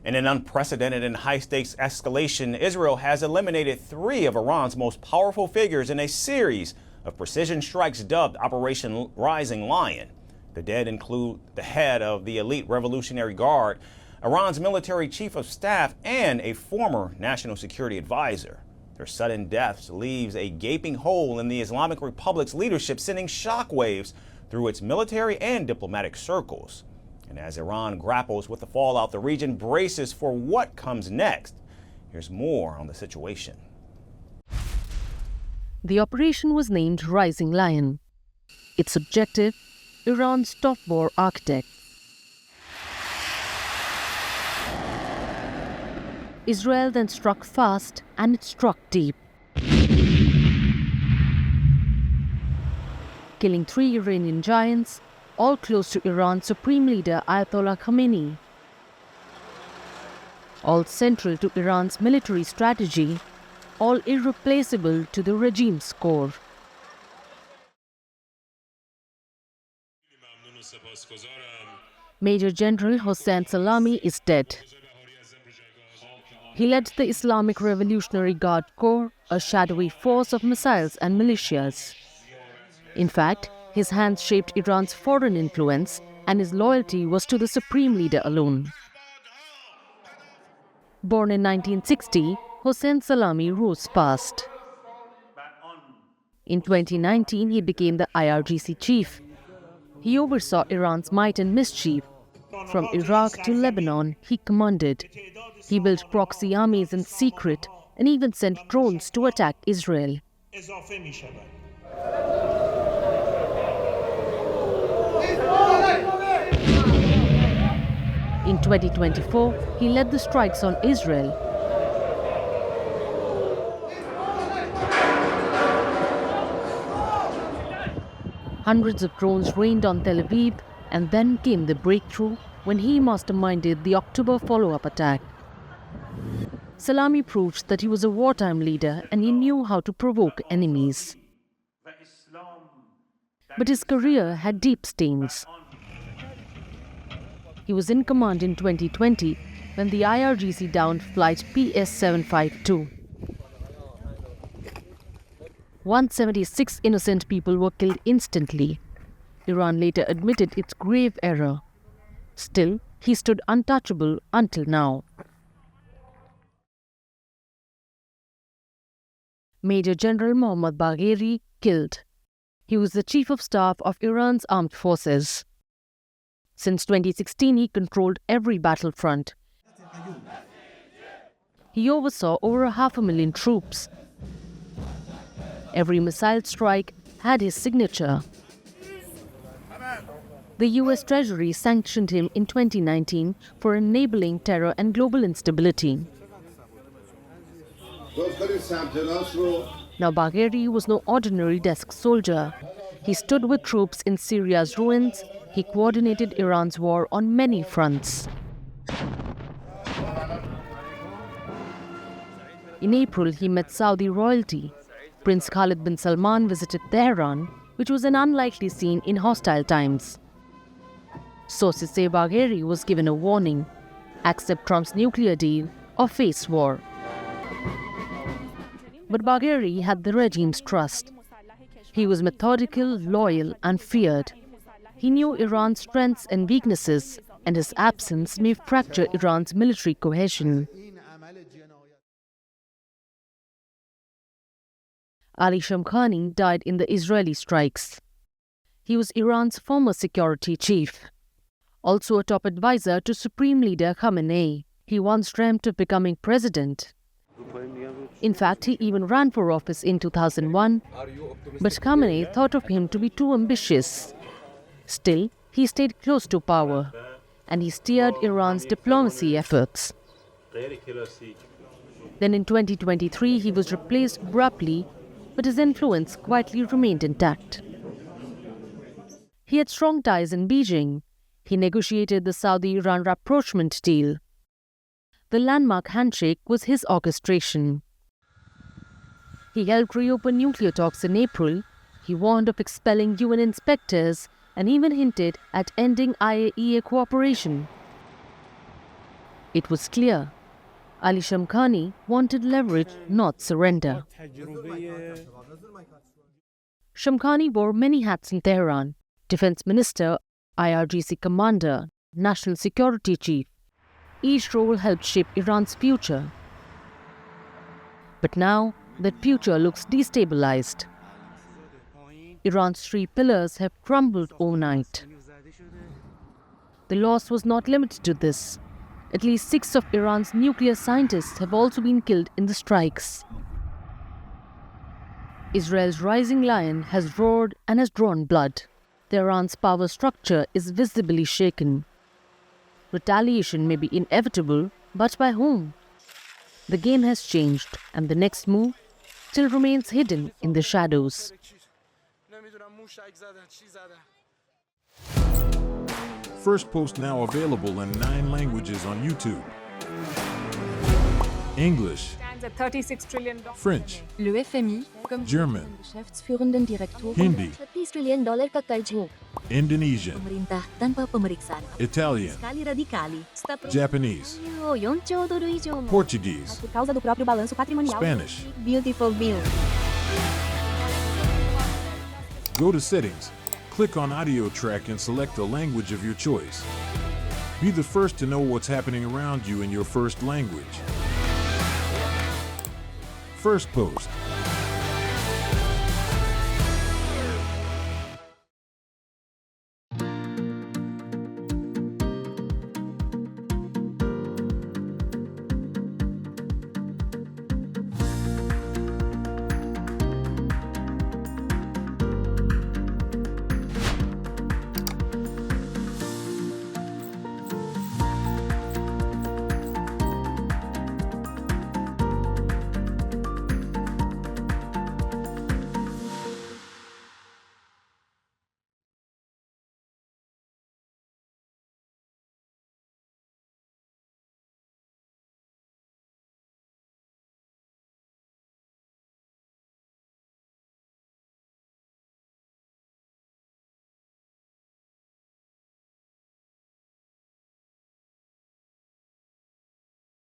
In an unprecedented and high-stakes escalation, Israel has eliminated 3 of Iran's most powerful figures in a series of precision strikes dubbed Operation Rising Lion. The dead include the head of the elite Revolutionary Guard, Iran's military chief of staff, and a former national security advisor. Their sudden deaths leaves a gaping hole in the Islamic Republic's leadership, sending shockwaves through its military and diplomatic circles. And as Iran grapples with the fallout, the region braces for what comes next. Here's more on the situation. The operation was named Rising Lion. Its objective, Iran's top war architect. Israel then struck fast and it struck deep, killing 3 Iranian giants, all close to Iran's supreme leader Ayatollah Khamenei, all central to Iran's military strategy, all irreplaceable to the regime's core. Major General Hossein Salami is dead. He led the Islamic Revolutionary Guard Corps, a shadowy force of missiles and militias. In fact, his hands shaped Iran's foreign influence, and his loyalty was to the supreme leader alone. Born in 1960, Hossein Salami rose past. In 2019, he became the IRGC chief. He oversaw Iran's might and mischief. From Iraq to Lebanon, he commanded. He built proxy armies in secret and even sent drones to attack Israel. In 2024, he led the strikes on Israel. Hundreds of drones rained on Tel Aviv, and then came the breakthrough when he masterminded the October follow-up attack. Salami proved that he was a wartime leader and he knew how to provoke enemies. But his career had deep stains. He was in command in 2020 when the IRGC downed flight PS-752. 176 innocent people were killed instantly. Iran later admitted its grave error. Still, he stood untouchable until now. Major General Mohammad Bagheri killed. He was the chief of staff of Iran's armed forces. Since 2016, he controlled every battlefront. He oversaw over 500,000 troops. Every missile strike had his signature. The US Treasury sanctioned him in 2019 for enabling terror and global instability. Now Bagheri was no ordinary desk soldier. He stood with troops in Syria's ruins. He coordinated Iran's war on many fronts. In April, he met Saudi royalty. Prince Khalid bin Salman visited Tehran, which was an unlikely scene in hostile times. Sources say Bagheri was given a warning: accept Trump's nuclear deal or face war. But Bagheri had the regime's trust. He was methodical, loyal, and feared. He knew Iran's strengths and weaknesses, and his absence may fracture Iran's military cohesion. Ali Shamkhani died in the Israeli strikes. He was Iran's former security chief, also a top advisor to Supreme Leader Khamenei. He once dreamt of becoming president. In fact, he even ran for office in 2001, but Khamenei thought of him to be too ambitious. Still, he stayed close to power, and he steered Iran's diplomacy efforts. Then in 2023, he was replaced abruptly, but his influence quietly remained intact. He had strong ties in Beijing. He negotiated the Saudi-Iran rapprochement deal. The landmark handshake was his orchestration. He helped reopen nuclear talks in April. He warned of expelling UN inspectors and even hinted at ending IAEA cooperation. It was clear. Ali Shamkhani wanted leverage, not surrender. Shamkhani wore many hats in Tehran: Defense Minister, IRGC Commander, National Security Chief. Each role helped shape Iran's future. But now, that future looks destabilized. Iran's three pillars have crumbled overnight. The loss was not limited to this. At least 6 of Iran's nuclear scientists have also been killed in the strikes. Israel's rising lion has roared and has drawn blood. Tehran's power structure is visibly shaken. Retaliation may be inevitable, but by whom? The game has changed, and the next move still remains hidden in the shadows. Firstpost now available in 9 languages on YouTube. English, $36 trillion. French, Le FMI, comme German, Geschäftsführenden Direktoren, Hindi, $30 trillion ka karjo. Indonesian, Pemerintah tanpa pemeriksaan. Italian, Kali radikali. Japanese, 4 兆ドル以上も Portuguese, por causa do próprio balanço patrimonial. Spanish. Beautiful bill. Go to Settings, click on Audio Track and select the language of your choice. Be the first to know what's happening around you in your first language. Firstpost.